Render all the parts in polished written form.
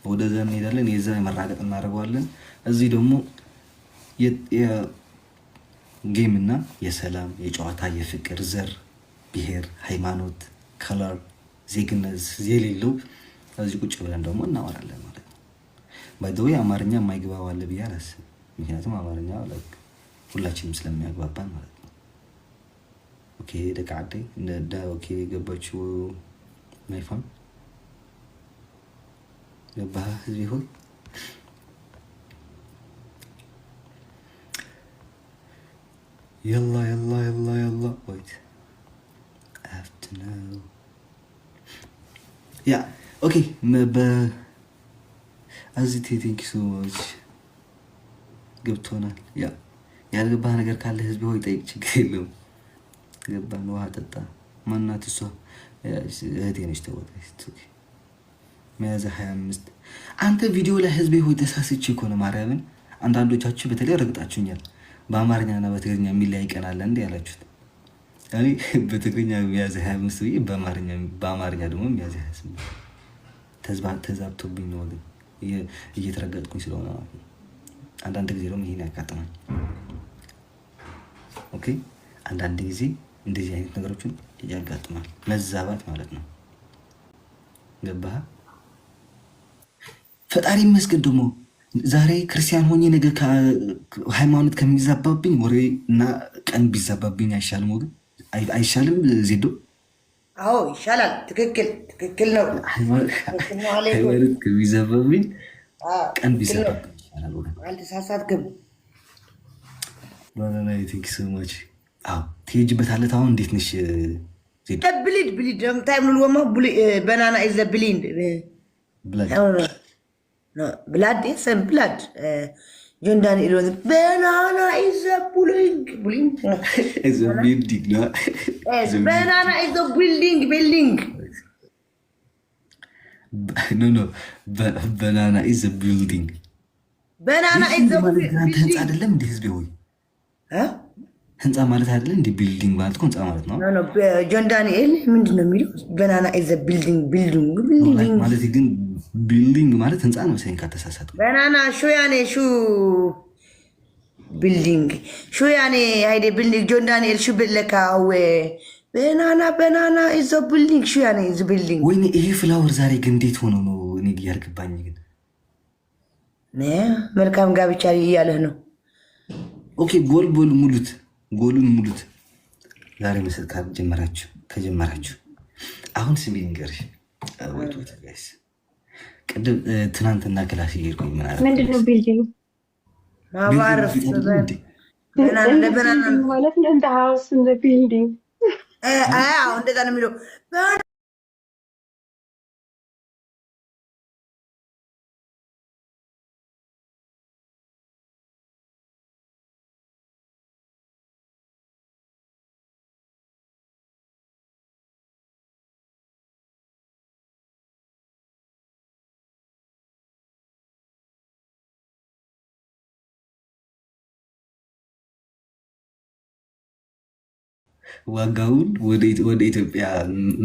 ወደዛ እንሄዳለን። የዛ መራገጥ እናደርገዋለን። እዚህ ደግሞ ጌም እና የሰላም የጨዋታ የፍቅር ዘር ብሔር ሃይማኖት ከለር ዜግነት የሌለው እዚህ ቁጭ ብለን ደግሞ እናወራለን ማለት ነው። ባይዘው አማርኛ የማይገባው አለ ብዬ አላስብም። ምክንያቱም አማርኛ ሁላችንም ስለሚያግባባን ማለት ነው። ኦኬ ደቃዴ እንደ ኦኬ ገባችሁ ማይፋም ገባህ ህዝብ ሆይ يلا يلا يلا يلا wait I have to know yeah okay አዚቴ ቴንክ ዩ ሶ ማች ገብቶናል። ያ ያልገባህ ነገር ካለ ህዝብ ሆይ ጠይቅ፣ ችግር የለውም። ገባን። ውሃ ጠጣ። ማናት እሷ? እህቴ ነች። ተወጣች። ኦኬ ሚያዝያ 25 አንተ ቪዲዮ ላይ ህዝብ ሆይ ተሳስቼ እኮ ነው ማርያምን። አንዳንዶቻችሁ በተለይ ረግጣችሁኛል። በአማርኛና በትግርኛ የሚለያይ ቀን አለ እንዴ ያላችሁት። እኔ በትግርኛ ሚያዝያ 25 ብዬ በአማርኛ ደግሞ ሚያዝያ 28 ተዛብቶብኝ ነው ወገን እየተረገጥኩኝ ስለሆነ አንዳንድ ጊዜ ደግሞ ይሄን ያጋጥማል። ኦኬ አንዳንድ ጊዜ እንደዚህ አይነት ነገሮችን ያጋጥማል። መዛባት ማለት ነው። ገባህ? ፈጣሪ ይመስገን ደግሞ ዛሬ ክርስቲያን ሆኜ ነገ ሃይማኖት ከሚዛባብኝ ወሬ እና ቀን ቢዛባብኝ አይሻልም ወገን? አይሻልም ዜዶ? አዎ ይሻላል። ትክክል ነው። ሃይማኖት ከሚዛባብኝ ቀን ቢዛባብኝ ይሻላል ወገን። አልተሳሳትክም። ባናና ቲንክ ሶ ማች። አዎ ትሄጂበታለህ። አሁን እንዴት ነሽ ዜዶ? ብሊድ ታይም ልወማ ባናና ኢዝ ብሊድ blood is a blood. John Daniel was banana is a building. It's a building, no? Yes, banana is a building. No. Banana is a building. Banana is a building. ህንፃ አይደለም እንዴ ህዝብ ሆይ? ህንፃ ማለት አይደለም እንዴ? ቢልዲንግ ማለት እኮ ህንፃ ማለት ነው። No. ጆን ዳንኤል ምንድነው የሚለው? ባናና is a building. ማለት ግን ቢልዲንግ ማለት ህንፃ ነው መሰለኝ ካተሳሳቱ። ባናና ሹ ያኔ ሹ ቢልዲንግ ሹ ያኔ አይደ ቢልዲንግ ጆን ዳንኤል ሹ በለካው ባናና is a building ሹ ያኔ is a building። ወይኔ ይሄ ፍላወር ዛሬ ግን እንዴት ሆኖ ነው እኔ ያልገባኝ ግን መልካም ጋብቻ እያለህ ነው። ኦኬ ጎሉን ሙሉት ዛሬ መስል ከጀመራችሁ አሁን ስሚ ልንገርሽ። ወይቱ ጋይስ ቅድም ትናንትና ክላስ እየሄድኩኝ ምንድነው ቢልዲንግ ማባረፍ ማለት እንደ ሃውስ እንደ ቢልዲንግ እንደዛ ነው የሚለው። ዋጋውን ወደ ኢትዮጵያ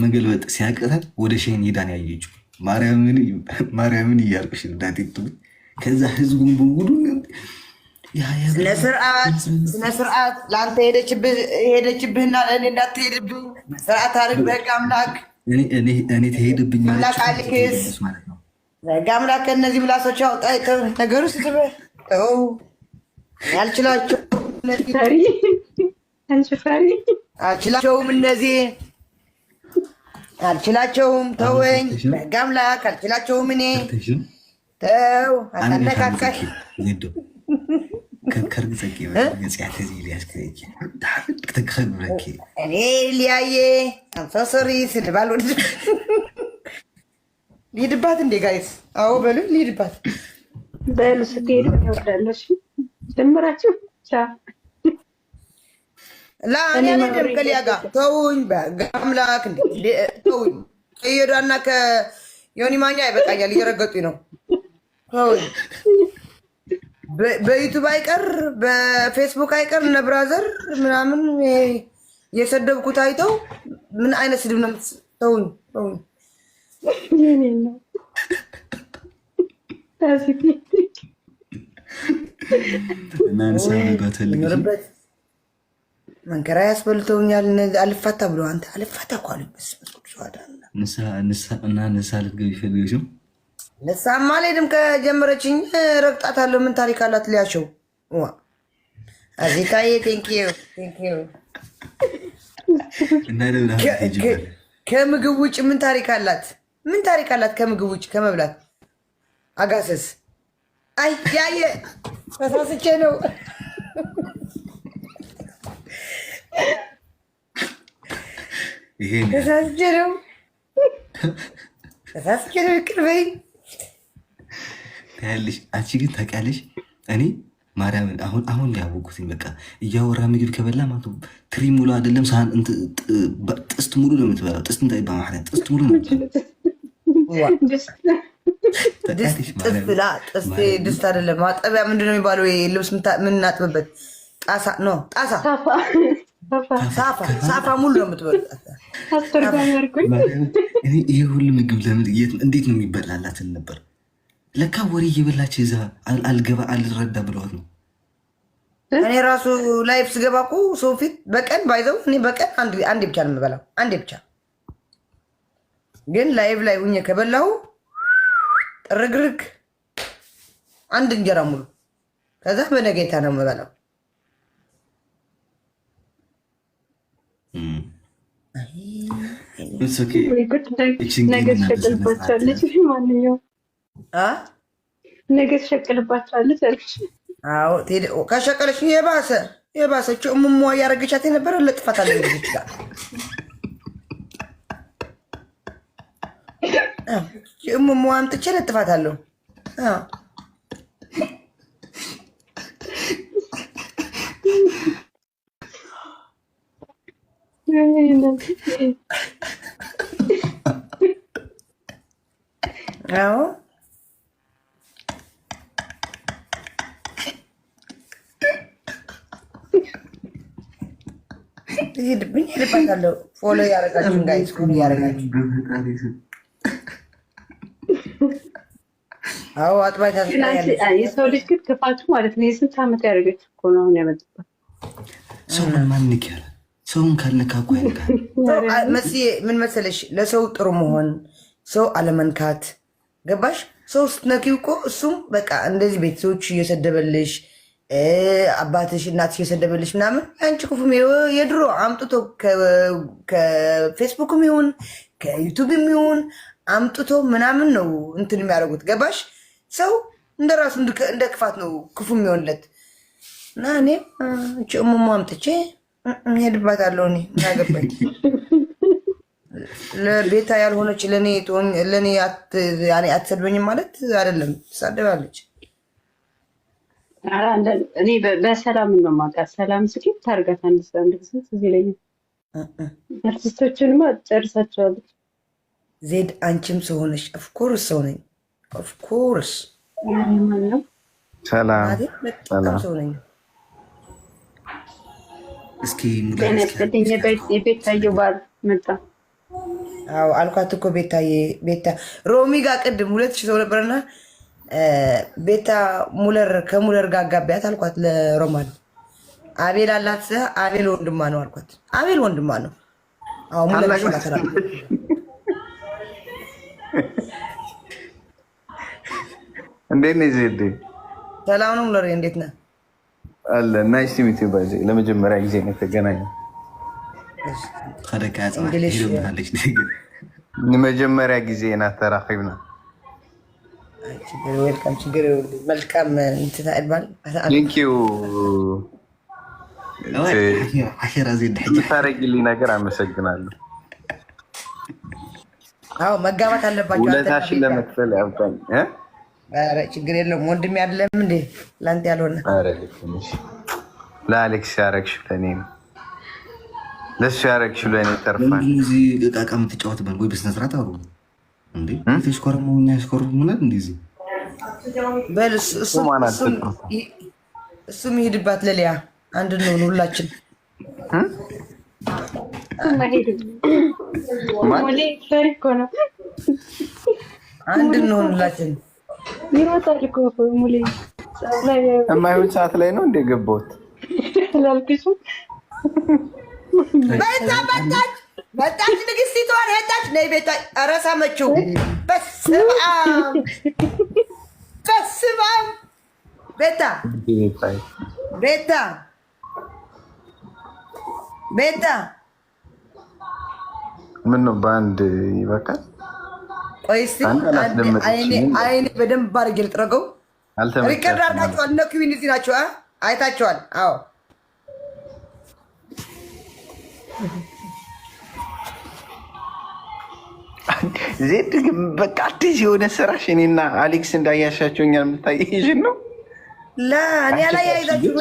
መገልበጥ ሲያቅታት ወደ ሸን ሄዳን ያየችው ማርያምን እያልኩሽ እንዳትቱ ከዛ ህዝቡን በሙሉ ስነስርዓት ለአንተ ሄደችብህና ለእኔ እንዳትሄድብኝ ስርዓት አድርግ። በህግ አምላክ እኔ ትሄድብኝ ማለት ነው። በህግ አምላክ ከእነዚህ ምላሶች አውጣ። ነገሩ ስትበው ያልችላቸው አልችላቸውም፣ እነዚህ አልችላቸውም። ተወኝ በህግ አምላክ አልችላቸውም። እኔ ተው አታነካካሽ። እኔ ሊያየ አንሶሶሪ ስልባል ሊሄድባት እንዴ ጋይስ? አዎ በሉ ሊሄድባት በሉ ስትሄዱ ይወርዳለሽ ጀምራችሁ ላኔ ከሊያ ጋር ተውኝ በህግ አምላክ እንዴ ተውኝ። ከየዳና ከዮኒ ማኛ ይበቃኛል፣ እየረገጡኝ ነው። ተውኝ። በዩቲዩብ አይቀር በፌስቡክ አይቀር እነ ብራዘር ምናምን የሰደብኩት አይተው ምን አይነት ስድብ ነው? ተውኝ። እና ንስሐ መግባት ፈልገሽ መንከራ ያስበልተውኛል። አልፋታ ብሎ አንተ አልፋታ እኮ አሉኝ። ንስሐ ልትገቢ ፈልገሽ ነው? ንስሐማ አልሄድም። ከጀመረችኝ ረግጣታለሁ። ምን ታሪክ አላት? ሊያሸው አዚታዬ ቴንኪዩ ከምግብ ውጭ ምን ታሪክ አላት? ምን ታሪክ አላት ከምግብ ውጭ ከመብላት? አጋሰስ አይ ያየ ተሳስቼ ነው ተሳስቼ ነው ይቅር በይኝ። ታያለሽ አንቺ ግን ታውቂያለሽ እኔ ማርያምን አሁን ሊያወቁትኝ በቃ እያወራ ምግብ ከበላ ማለት ትሪ ሙሉ አይደለም ሳህን ጥስት ሙሉ ነው የምትበላው። ጥስት እንታይ በማለት ጥስት ሙሉ ነው ድስት አይደለም ማጠቢያ ምንድን ነው የሚባለው? ልብስ የምናጥብበት ጣሳ ነው። ጣሳ ሳፋ ሙሉ ነው የምትበላው። ይሄ ሁሉ ምግብ ለምን እንዴት ነው የሚበላላትን ነበር? ለካ ወሬ እየበላች እዛ አልረዳ ብለዋት ነው። እኔ ራሱ ላይፍ ስገባ እኮ ሰው ፊት በቀን ባይዘው እኔ በቀን አንዴ ብቻ ነው የምበላው። አንዴ ብቻ ግን ላይቭ ላይ ሁኜ ከበላሁ ጥርግርግ አንድ እንጀራ ሙሉ ከዛ በነገታ ነው የምበላው። ነገ ትሸቅልባቸዋለች አልኩሽ። አዎ ከሸቀለች የባሰች እሙሟ እያረገቻት የነበረ ለጥፋት አለ ይችላል። እሙሟ አምጥቼ ለጥፋት አለው። አዎ ይሄድብኝ ይልባታለሁ። ፎሎ ያረጋችሁ ጋይስ ፎሎ ያረጋችሁ። አዎ አጥባይ ታስታያለች። የሰው ልጅ ግን ክፋቱ ማለት ነው የስንት ዓመት ያደረገች እኮ ነው አሁን ያመጣው። ሰውን ማንክ ያለ ሰውን ካልነካ እኮ ያንካል። ምን መሰለሽ ለሰው ጥሩ መሆን ሰው አለመንካት ገባሽ? ሰው ስትነኪው እኮ እሱም በቃ እንደዚህ ቤተሰቦች እየሰደበልሽ አባትሽ እናትሽ እየሰደበልሽ ምናምን አንቺ ክፉም የድሮ አምጥቶ ከፌስቡክም ይሁን ከዩቱብም ይሁን አምጥቶ ምናምን ነው እንትን የሚያደርጉት ገባሽ? ሰው እንደ ራሱ እንደ ክፋት ነው ክፉ የሚሆንለት እና እኔም እሙሙ አምጥቼ ሄድባታለሁ። እኔ ያገባኝ ለቤታ ያልሆነች ለእኔ አትሰድበኝም ማለት አይደለም፣ ትሳደባለች። እኔ በሰላም ነው የማውቃት። ሰላም ስኪት ታርጋት አንድ ጊዜ እዚህ ላይ አርቲስቶችንማ ጨርሳቸዋለች። ዜድ አንቺም ሰው ሆነሽ ኦፍኮርስ ሰው ነኝ። ኦፍኮርስ ሰላም ሰው ነኝ። እስኪ የቤታየው ባል መጣ። አዎ አልኳት እኮ ቤታ ሮሚ ጋር ቅድም 2000 ሰው ነበርና ቤታ ከሙለር ጋር አጋቢያት አልኳት ለሮማን። አቤል አላት። አቤል ወንድሟ ነው አልኳት። አቤል ወንድሟ ነው። አዎ ሙለር ሽላተራ እንዴት ነህ ዜድ? ሰላም ነው ሙለር፣ እንዴት ነህ? አለ ናይስ ቱ ሚት ዩ ባይ። ለመጀመሪያ ጊዜ ነው የተገናኘው። ለመጀመሪያ ጊዜ ናት ተራኺብና። ችግር መልካም ቴንክ ዩ ታረጊልኝ ነገር አመሰግናለሁ። አዎ መጋባት አለባቸው። ውለታሽን ለመክፈል ያብቃኝ። ኧረ ችግር የለውም ወንድሜ አይደለም እንዴ ለአንተ ያልሆነ። ኧረ ለአሌክስ ያረግሽው ለእኔ ነው፣ ለእሱ ያረግሽው ለእኔ ተርፋል። እዚህ ዕቃ ዕቃ የምትጫወትበት ወይ በስነ ስርዓት አሉ እንዴ ተሽኮረሙ ያስኮርሙናል እንደዚህ በል እሱም ይሄድባት ለሊያ አንድ ነው ሁላችን አንድ እንሆንላችን ይሮጣል እኮ ሙሌ የማይሆን ሰዓት ላይ ነው እንደገባሁት ላልክሽም መጣች ንግስቲቷ ሄዳች ነይ ቤታ ኧረ ሳመችው በስመ አብ ቤታ ምን ነው በአንድ ይበቃል? ቆይ እስኪ አይኔ በደንብ አድርጌ ልጥረገው። ሪከርድ አድርጋችኋል? እነ ኩዊን እዚህ ናቸው። አይታችኋል? አዎ ዜድ ግን በቃ አዲስ የሆነ ስራሽ እኔና አሌክስ እንዳያሻቸው እኛን የምታየሽን ነው። እኔ አላያይዛችሁ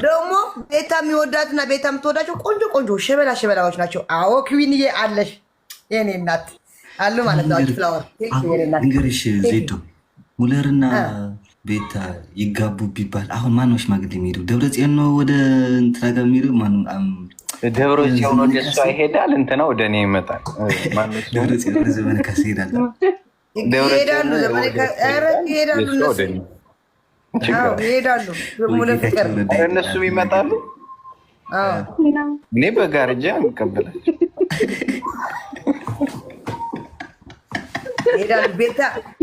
ደግሞ ቤታ የሚወዳትና ቤታ የምትወዳቸው ቆንጆ ሸበላዎች ናቸው። አዎ ክዊንዬ አለሽ የኔ እናት አሉ ማለት ነው። ፍላወር ንገርሽ ዜዶ ሙለርና ቤታ ይጋቡ ቢባል አሁን ማነው ሽማግሌ የሚሄደው? ደብረጽዮን ነው ወደ እንትና ጋር የሚሄደው? ደብረጽዮን ወደ እሷ ይሄዳል፣ እንትና ወደ እኔ ይመጣል። ደብረጽዮን ዘመነ ካሴ ይሄዳል። ይሄዳሉ። እነሱም ይመጣሉ። እኔ በጋርጃ እንቀበላል ይሄዳሉ።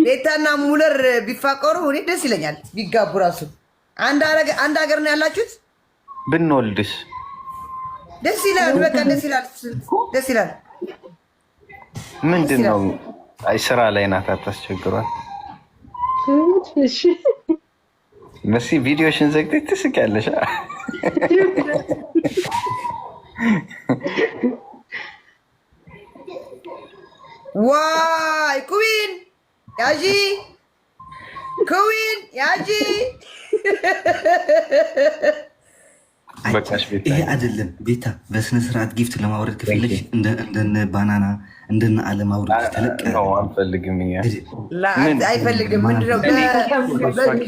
ቤታና ሙለር ቢፋቀሩ እኔ ደስ ይለኛል። ቢጋቡ ራሱ አንድ ሀገር ነው ያላችሁት። ብንወልድስ ደስ ይላል። በቃ ደስ ይላል። ምንድን ነው ስራ ላይ ናት፣ አታስቸግሯል። መሲ ቪዲዮሽን ዘግተሽ ትስቂያለሽ። ዋይ ኩዊን ያጂ ይሄ አይደለም ቤታ በስነ ስርዓት ጊፍት ለማውረድ ከፈለግሽ እንደነ ባናና እንደነ አለም አውረድ ተለቀ አንፈልግም። አይፈልግም። ምንድነው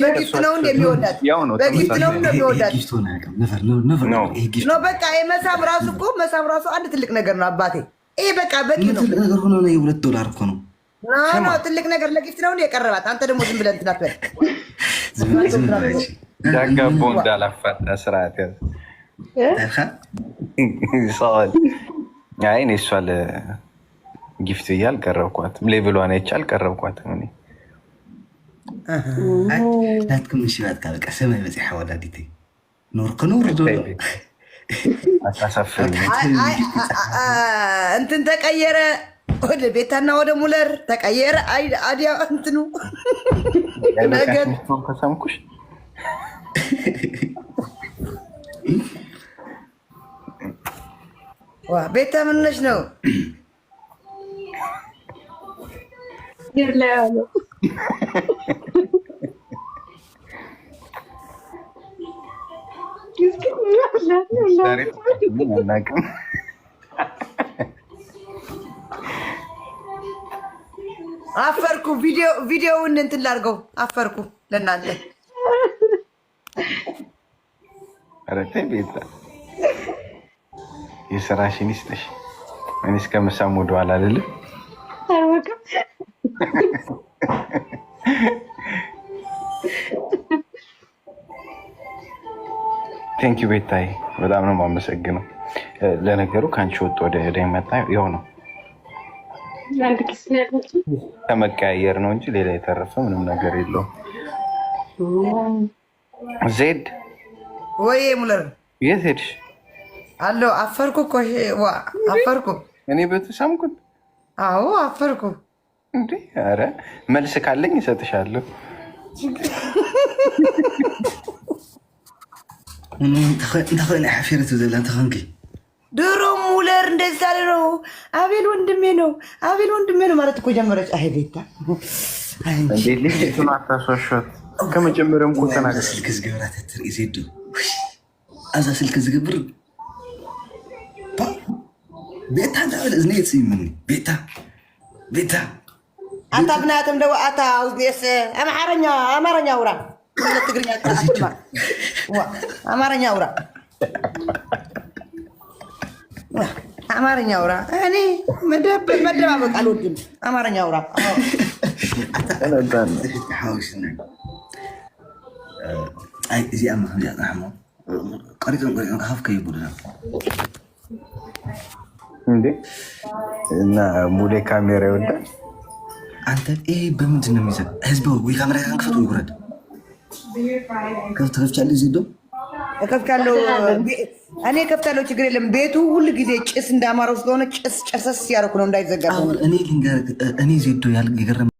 በጊፍት ነው እንደሚወዳት በጊፍት ነው እንደሚወዳት ነው። በቃ የመሳም ራሱ እኮ መሳም ራሱ አንድ ትልቅ ነገር ነው አባቴ። ይሄ በቃ በቂ ነው። ትልቅ ነገር ሆኖ ነው $2 እኮ ነው። ትልቅ ነገር ለጊፍት ነው የቀረባት። አንተ ደግሞ ዝም ብለህ እንትን አትበል። ዳጋቦ እንዳላፋታ ስርዓት ያዝ ሰዋል። አይ እኔ እሷ ለጊፍት ብዬ አልቀረብኳትም። ሌቭሏን አይቼ አልቀረብኳትም። እኔ ላትኩም ሽባት ካልቀ ሰማይ በፂሐ ወላዲቴ ኖር ከኖር ዶ አታሳፍሪ። እንትን ተቀየረ ወደ ቤታና ወደ ሙለር ተቀየረ። አዲያ እንትኑ ነገር ከሰምኩሽ ቤታ ምን ነሽ ነው ይርላያለው አፈርኩ። ቪዲዮውን እንትን ላድርገው። አፈርኩ ለእናንተ። ኧረ ተይ ቤታ የስራሽን ይስጥሽ። እኔ እስከምሳም ወደኋላ አይደለም። ቴንኪው ቤታዬ፣ በጣም ነው የማመሰግነው። ለነገሩ ከአንቺ ወጥ ወደ መጣ ያው ነው ከመቀያየር ነው እንጂ ሌላ የተረፈ ምንም ነገር የለውም። ዜድ ወይ ሙለር የት ሄድሽ? አለው አፈርኩ እኮ አፈርኩ። እኔ በተሰምኩት አዎ አፈርኩ እንዴ። ኧረ መልስ ካለኝ እሰጥሻለሁ። እንተኸእነ ሓፊረቱ ዘላ እንተኸንኪ ድሮ ሙለር እንደዛ ነው። አቤል ወንድሜ ነው ማለት እኮ ጀመረች። አይ ቤታ እንዴ ልጅቱን አታስዋሿት። ከመጀመሪያውም እኮ ተናገር። ስልክ ዝገብራ ተትርኢ ዜዱ አዛ ስልክ ዝገብር ቤታ ዳበለ እዝነ የፅይምኒ ቤታ አታ ብናያትም ደው አታ ውስ አማርኛ ውራ ትግርኛ አማርኛ ውራ አማርኛ አውራ። እኔ መደባበቅ አልወድም። አማርኛ አውራ። እዚኣ ማሕሞ ቀሪጦም ካፍ ከይቡድና እንዴ እና ሙሌ ካሜራ ይወዳል። አንተ በምንድን ነው የሚዘግ ህዝብ ወይ ካሜራ ከፍቶ ይውረድ። ከፍቻለሁ ዜዶ እከፍታለሁ። እኔ እከፍታለሁ፣ ችግር የለም። ቤቱ ሁሉ ጊዜ ጭስ እንዳማረው ስለሆነ ጭስ ጨሰስ ያደረኩ ነው እንዳይዘጋ። እኔ ዜዶ የገረመኝ